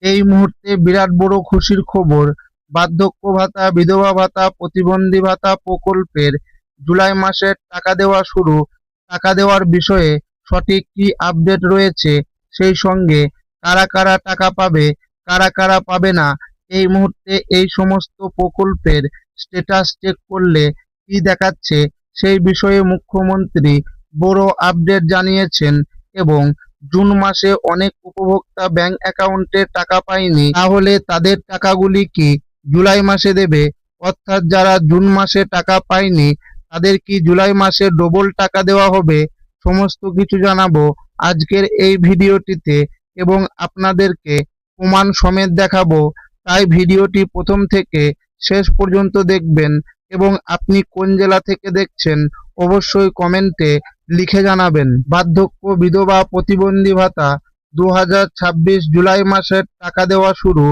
এই মুহূর্তে বিরাট বড় খুশির খবর। বার্ধক্য ভাতা, বিধবা ভাতা, প্রতিবন্ধী ভাতা প্রকল্পের জুলাই মাসের টাকা দেওয়া শুরু। টাকা দেওয়ার বিষয়ে সঠিক কি আপডেট রয়েছে, সেই সঙ্গে কারা কারা টাকা পাবে, কারা কারা পাবে না, এই মুহূর্তে এই সমস্ত প্রকল্পের স্ট্যাটাস চেক করলে কি দেখাচ্ছে, সেই বিষয়ে মুখ্যমন্ত্রী বড় আপডেট জানিয়েছেন। এবং জুন মাসে অনেক উপভোক্তা ব্যাংক অ্যাকাউন্টে টাকা পায়নি, তাহলে তাদের টাকাগুলি কি জুলাই মাসে দেবে? অর্থাৎ যারা জুন মাসে টাকা পায়নি তাদের কি জুলাই মাসে ডবল টাকা দেওয়া হবে? সমস্ত কিছু জানাবো আজকের এই ভিডিওটিতে এবং আপনাদেরকে প্রমাণ সমেত দেখাবো। তাই ভিডিওটি প্রথম থেকে শেষ পর্যন্ত দেখবেন এবং আপনি কোন জেলা থেকে দেখছেন অবশ্যই কমেন্টে লিখে জানাবেন। বার্ধক্য, বিধবা, প্রতিবন্ধী ভাতা 2026 জুলাই মাসের টাকা দেওয়া শুরু।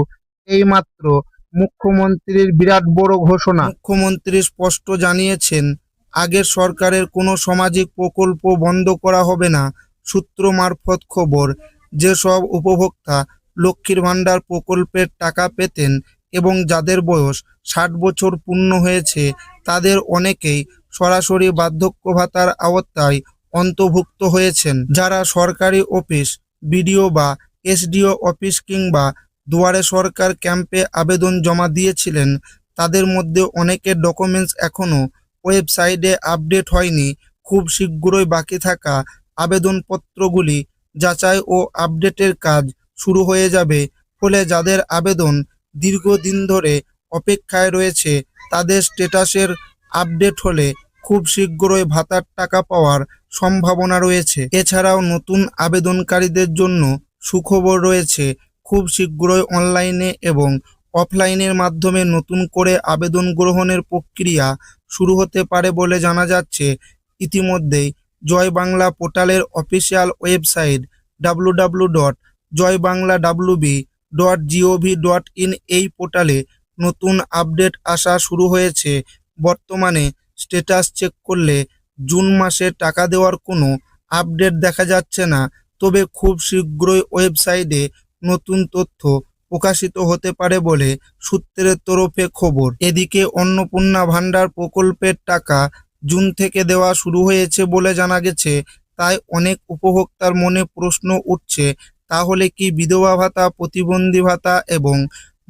এইমাত্র মুখ্যমন্ত্রীর বিরাট বড় ঘোষণা। মুখ্যমন্ত্রী স্পষ্ট জানিয়েছেন, আগের সরকারের কোনো সামাজিক প্রকল্প বন্ধ করা হবে না। সূত্র মারফত খবর, যেসব উপভোক্তা লক্ষ্মীর ভাণ্ডার প্রকল্পের টাকা পেতেন এবং যাদের বয়স 60 বছর পূর্ণ হয়েছে, তাদের অনেকেই সরাসরি বার্ধক্য ভাতার আওতায় অন্তর্ভুক্ত হয়েছেন। যারা সরকারি অফিস, বিডিও বা এসডিও অফিস কিংবা দুয়ারে সরকার ক্যাম্পে আবেদন জমা দিয়েছিলেন, তাদের মধ্যে অনেকের ডকুমেন্টস এখনও ওয়েবসাইটে আপডেট হয়নি। খুব শীঘ্রই বাকি থাকা আবেদনপত্রগুলি যাচাই ও আপডেটের কাজ শুরু হয়ে যাবে। ফলে যাদের আবেদন দীর্ঘদিন ধরে অপেক্ষায় রয়েছে, তাদের স্ট্যাটাসের আপডেট হলে খুব শীঘ্রই ভাতার টাকা পাওয়ার সম্ভাবনা রয়েছে। এছাড়াও নতুন আবেদনকারীদের জন্য সুখবর রয়েছে। খুব শীঘ্রই অনলাইনে এবং অফলাইনের মাধ্যমে নতুন করে আবেদন গ্রহণের প্রক্রিয়া শুরু হতে পারে বলে জানা যাচ্ছে। ইতিমধ্যেই জয় বাংলা পোর্টালের অফিসিয়াল ওয়েবসাইট www.joybanglawb.gov.in এই পোর্টালে নতুন আপডেট আসা শুরু হয়েছে। বর্তমানে স্ট্যাটাস চেক করলে জুন মাসে টাকা দেওয়ার কোনো আপডেট দেখা যাচ্ছে না, তবে খুব শীঘ্রই ওয়েবসাইটে নতুন তথ্য প্রকাশিত হতে পারে বলে সূত্রের তরফে খবর। এদিকে অন্নপূর্ণা ভাণ্ডার প্রকল্পের টাকা জুন থেকে দেওয়া শুরু হয়েছে বলে জানা গেছে। তাই অনেক উপভোক্তার মনে প্রশ্ন উঠছে, তাহলে কি বিধবা ভাতা, প্রতিবন্ধী ভাতা এবং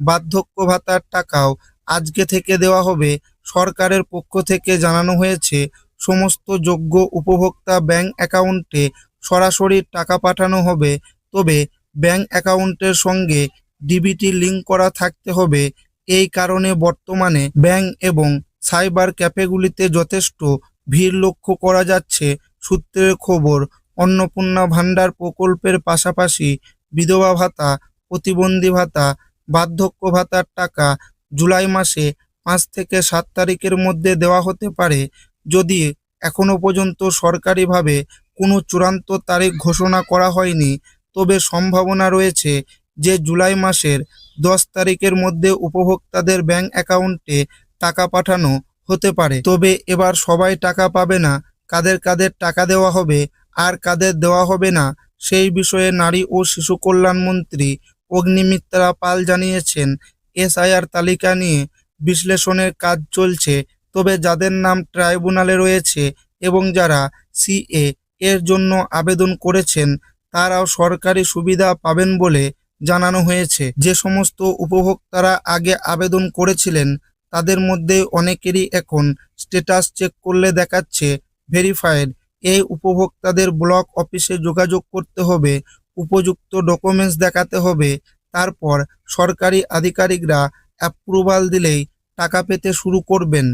বার্ধক্য ভাতার টাকাও আজকে থেকে দেওয়া হবে? সরকারের পক্ষ থেকে জানানো হয়েছে, সমস্ত যোগ্য উপভোক্তা ব্যাংক অ্যাকাউন্টে সরাসরি টাকা পাঠানো হবে, তবে ব্যাংক অ্যাকাউন্টের সঙ্গে ডিবিটি লিঙ্ক করা থাকতে হবে। এই কারণে বর্তমানে ব্যাংক এবং সাইবার ক্যাফেগুলিতে যথেষ্ট ভিড় লক্ষ্য করা যাচ্ছে। সূত্রের খবর, অন্নপূর্ণা ভাণ্ডার প্রকল্পের পাশাপাশি বিধবা ভাতা, প্রতিবন্ধী ভাতা, বার্ধক্য ভাতার টাকা জুলাই মাসে 5 থেকে 7 তারিখের মধ্যে দেওয়া হতে পারে। যদি এখনো পর্যন্ত সরকারিভাবে কোনো চূড়ান্ত তারিখ ঘোষণা করা হয়নি, তবে সম্ভাবনা রয়েছে যে জুলাই মাসের 10 তারিখের মধ্যে উপভোক্তাদের ব্যাংক অ্যাকাউন্টে টাকা পাঠানো হতে পারে। তবে এবার সবাই টাকা পাবে না। কাদের কাদের টাকা দেওয়া হবে আর কাদের দেওয়া হবে না, সেই বিষয়ে নারী ও শিশু কল্যাণ মন্ত্রী অগ্নিমিত্রা পাল জানিয়েছেন, এসআইআর তালিকা নিয়ে বিশ্লেষণের কাজ চলছে। তবে যাদের নাম ট্রাইব্যুনালে রয়েছে এবং যারা সিএ এর জন্য আবেদন করেছেন, তারাও সরকারি সুবিধা পাবেন বলে জানানো হয়েছে। যে সমস্ত উপভোক্তারা আগে আবেদন করেছিলেন, তাদের মধ্যে অনেকেরই এখন স্ট্যাটাস চেক করলে দেখাচ্ছে ভেরিফাইড। এই উপভোক্তাদের ব্লক অফিসে যোগাযোগ করতে হবে, উপযুক্ত ডকুমেন্টস দেখাতে হবে, তারপর সরকারি আধিকারিকরা অ্যাপ্রুভাল দিলেই টাকা পেতে শুরু করবেন।